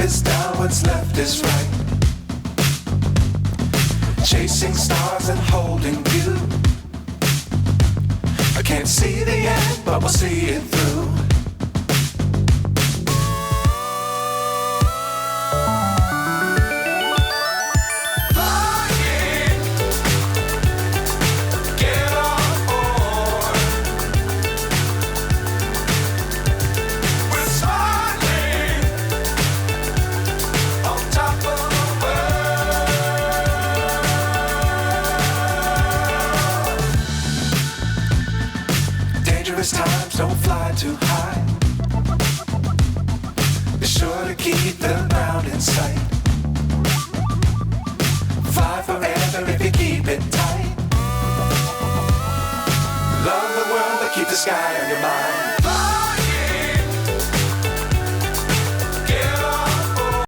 is down, what's left is right. Chasing stars and holding you. I can't see the end, but we'll see it through. Times don't fly too high. Be sure to keep the ground in sight. Fly forever if you keep it tight. Love the world, but keep the sky on your mind.